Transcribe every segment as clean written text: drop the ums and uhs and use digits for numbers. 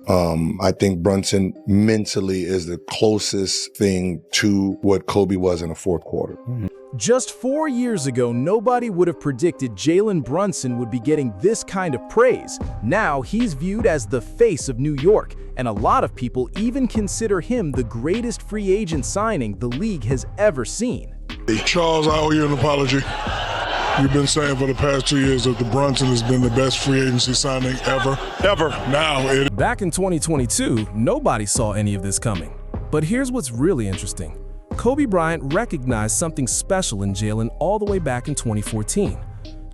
I think Brunson mentally is the closest thing to what Kobe was in the fourth quarter. Just 4 years ago, nobody would have predicted Jalen Brunson would be getting this kind of praise. Now he's viewed as the face of New York, and a lot of people even consider him the greatest free agent signing the league has ever seen. Hey, Charles, I owe you an apology. You've been saying for the past 2 years that the Brunson has been the best free agency signing ever. Now Back in 2022, nobody saw any of this coming. But here's what's really interesting. Kobe Bryant recognized something special in Jalen all the way back in 2014.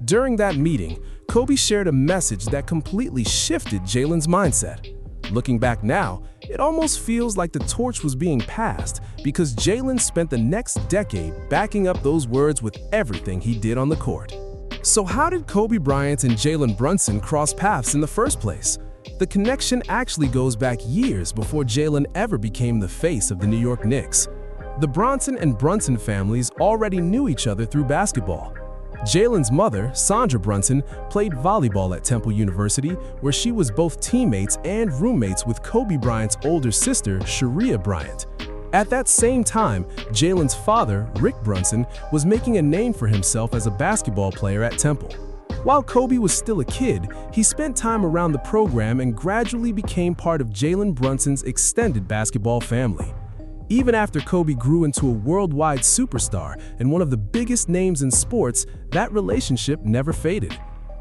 During that meeting, Kobe shared a message that completely shifted Jalen's mindset. Looking back now, it almost feels like the torch was being passed because Jalen spent the next decade backing up those words with everything he did on the court. So how did Kobe Bryant and Jalen Brunson cross paths in the first place? The connection actually goes back years before Jalen ever became the face of the New York Knicks. The Bronson and Brunson families already knew each other through basketball. Jalen's mother, Sandra Brunson, played volleyball at Temple University, where she was both teammates and roommates with Kobe Bryant's older sister, Sharia Bryant. At that same time, Jalen's father, Rick Brunson, was making a name for himself as a basketball player at Temple. While Kobe was still a kid, he spent time around the program and gradually became part of Jalen Brunson's extended basketball family. Even after Kobe grew into a worldwide superstar and one of the biggest names in sports, that relationship never faded.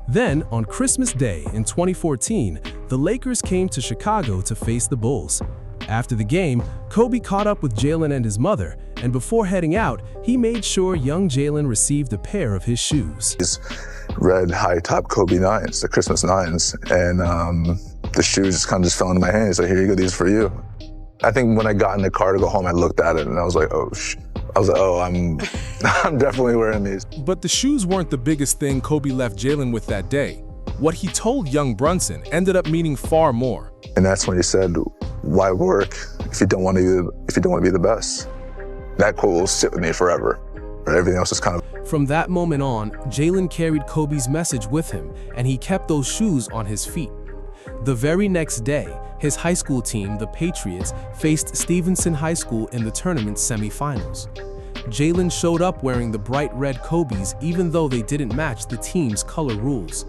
Then, on Christmas Day in 2014, the Lakers came to Chicago to face the Bulls. After the game, Kobe caught up with Jalen and his mother, and before heading out, he made sure young Jalen received a pair of his shoes. These red high-top Kobe 9s, the Christmas 9s, and the shoes just kind of fell into my hands. Like, here you go, these are for you. I think when I got in the car to go home, I looked at it and I was like, I'm definitely wearing these. But the shoes weren't the biggest thing Kobe left Jalen with that day. What he told young Brunson ended up meaning far more. And that's when he said, why work if you don't want to be the best? That quote will sit with me forever. But everything else is kind of... From that moment on, Jalen carried Kobe's message with him, and he kept those shoes on his feet. The very next day, his high school team, the Patriots, faced Stevenson High School in the tournament semifinals. Jalen showed up wearing the bright red Kobes even though they didn't match the team's color rules.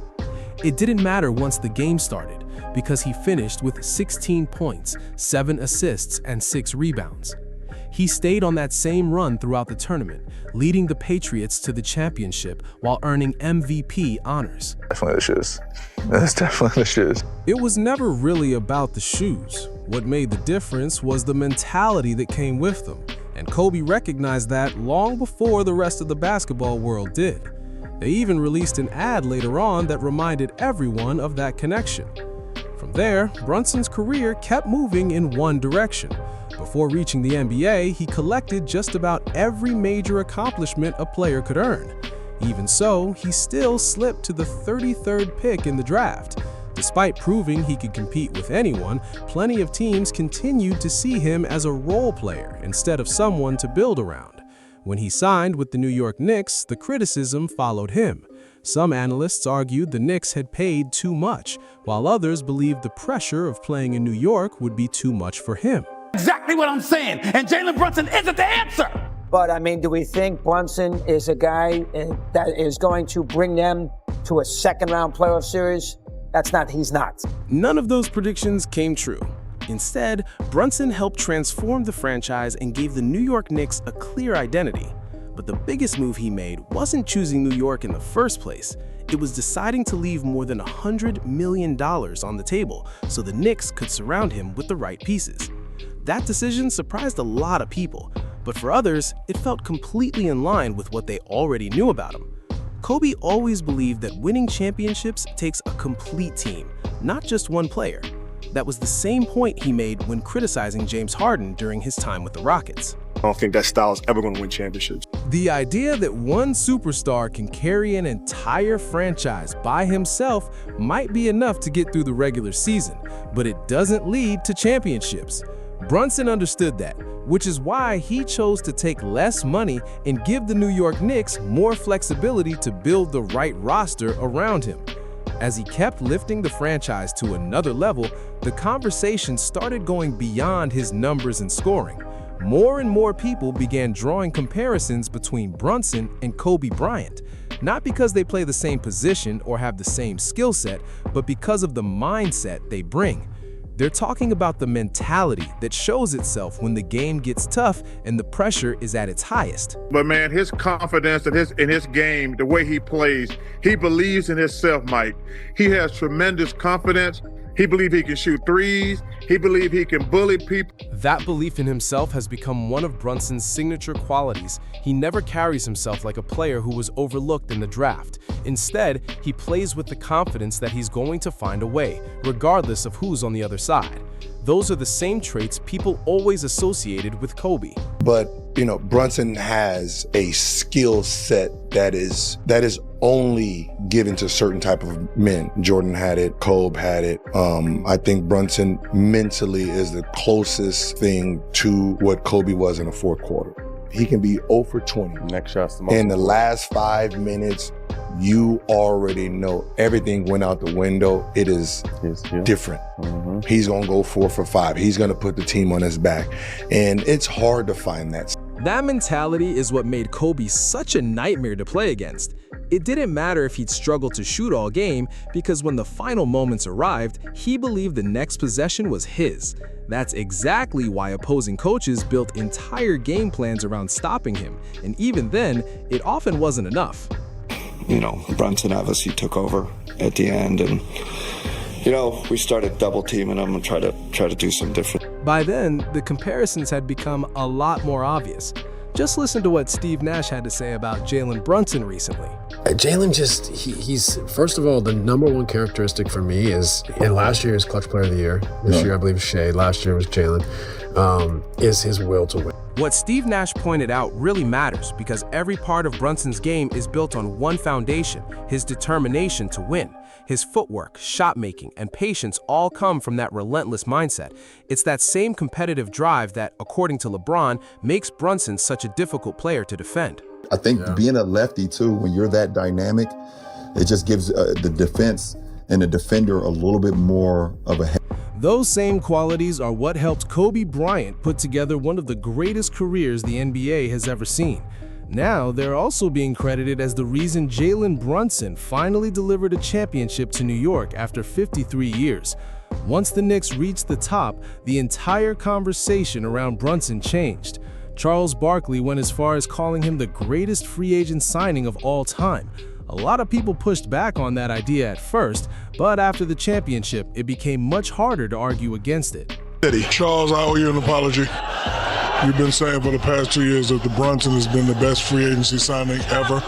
It didn't matter once the game started because he finished with 16 points, 7 assists, and 6 rebounds. He stayed on that same run throughout the tournament, leading the Patriots to the championship while earning MVP honors. Definitely the shoes. That's definitely the shoes. It was never really about the shoes. What made the difference was the mentality that came with them, and Kobe recognized that long before the rest of the basketball world did. They even released an ad later on that reminded everyone of that connection. From there, Brunson's career kept moving in one direction. Before reaching the NBA, he collected just about every major accomplishment a player could earn. Even so, he still slipped to the 33rd pick in the draft. Despite proving he could compete with anyone, plenty of teams continued to see him as a role player instead of someone to build around. When he signed with the New York Knicks, the criticism followed him. Some analysts argued the Knicks had paid too much, while others believed the pressure of playing in New York would be too much for him. Exactly what I'm saying, and Jalen Brunson isn't the answer. But, I mean, do we think Brunson is a guy that is going to bring them to a second-round playoff series? He's not. None of those predictions came true. Instead, Brunson helped transform the franchise and gave the New York Knicks a clear identity. But the biggest move he made wasn't choosing New York in the first place. It was deciding to leave more than $100 million on the table so the Knicks could surround him with the right pieces. That decision surprised a lot of people, but for others, it felt completely in line with what they already knew about him. Kobe always believed that winning championships takes a complete team, not just one player. That was the same point he made when criticizing James Harden during his time with the Rockets. I don't think that style is ever going to win championships. The idea that one superstar can carry an entire franchise by himself might be enough to get through the regular season, but it doesn't lead to championships. Brunson understood that, which is why he chose to take less money and give the New York Knicks more flexibility to build the right roster around him. As he kept lifting the franchise to another level, the conversation started going beyond his numbers and scoring. More and more people began drawing comparisons between Brunson and Kobe Bryant, not because they play the same position or have the same skill set, but because of the mindset they bring. They're talking about the mentality that shows itself when the game gets tough and the pressure is at its highest. But man, his confidence in his game, the way he plays, he believes in himself, Mike. He has tremendous confidence. He believes he can shoot threes. He believes he can bully people. That belief in himself has become one of Brunson's signature qualities. He never carries himself like a player who was overlooked in the draft. Instead, he plays with the confidence that he's going to find a way, regardless of who's on the other side. Those are the same traits people always associated with Kobe. But, Brunson has a skill set that is only given to certain type of men. Jordan had it, Kobe had it. I think Brunson mentally is the closest thing to what Kobe was in the fourth quarter. He can be 0 for 20. Next shot's the most in the last 5 minutes, you already know everything went out the window. It is different. Mm-hmm. He's going to go 4 for 5. He's going to put the team on his back. And it's hard to find that. That mentality is what made Kobe such a nightmare to play against. It didn't matter if he'd struggled to shoot all game, because when the final moments arrived, he believed the next possession was his. That's exactly why opposing coaches built entire game plans around stopping him, and even then, it often wasn't enough. Brunson obviously took over at the end, and we started double teaming him and try to do something different. By then, the comparisons had become a lot more obvious. Just listen to what Steve Nash had to say about Jalen Brunson recently. Jalen he's first of all, the number one characteristic for me is, and last year was Clutch Player of the Year. This year, I believe, Shea. Last year was Jalen, is his will to win. What Steve Nash pointed out really matters, because every part of Brunson's game is built on one foundation: his determination to win. His footwork, shot making, and patience all come from that relentless mindset. It's that same competitive drive that, according to LeBron, makes Brunson such a difficult player to defend. I think being a lefty too, when you're that dynamic, it just gives the defense and the defender a little bit more of a head. Those same qualities are what helped Kobe Bryant put together one of the greatest careers the NBA has ever seen. Now, they're also being credited as the reason Jalen Brunson finally delivered a championship to New York after 53 years. Once the Knicks reached the top, the entire conversation around Brunson changed. Charles Barkley went as far as calling him the greatest free agent signing of all time. A lot of people pushed back on that idea at first, but after the championship, it became much harder to argue against it. Charles, I owe you an apology. You've been saying for the past 2 years that the Brunson has been the best free agency signing ever.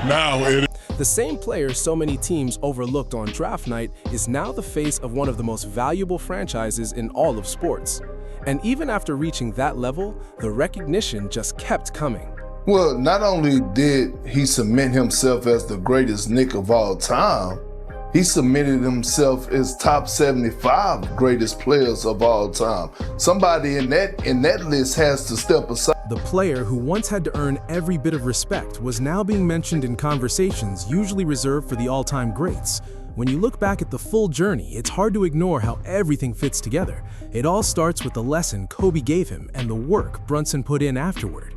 Now it is. The same player so many teams overlooked on draft night is now the face of one of the most valuable franchises in all of sports. And even after reaching that level, the recognition just kept coming. Well, not only did he cement himself as the greatest Knick of all time, he cemented himself as top 75 greatest players of all time. Somebody in that list has to step aside. The player who once had to earn every bit of respect was now being mentioned in conversations usually reserved for the all-time greats. When you look back at the full journey, it's hard to ignore how everything fits together. It all starts with the lesson Kobe gave him and the work Brunson put in afterward.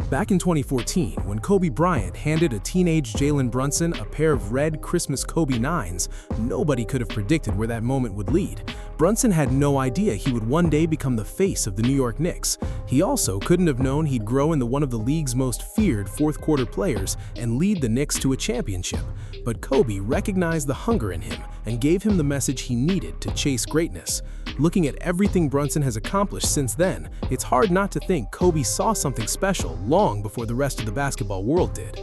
Back in 2014, when Kobe Bryant handed a teenage Jalen Brunson a pair of red Christmas Kobe 9s, nobody could have predicted where that moment would lead. Brunson had no idea he would one day become the face of the New York Knicks. He also couldn't have known he'd grow into one of the league's most feared fourth-quarter players and lead the Knicks to a championship. But Kobe recognized the hunger in him and gave him the message he needed to chase greatness. Looking at everything Brunson has accomplished since then, it's hard not to think Kobe saw something special long before the rest of the basketball world did.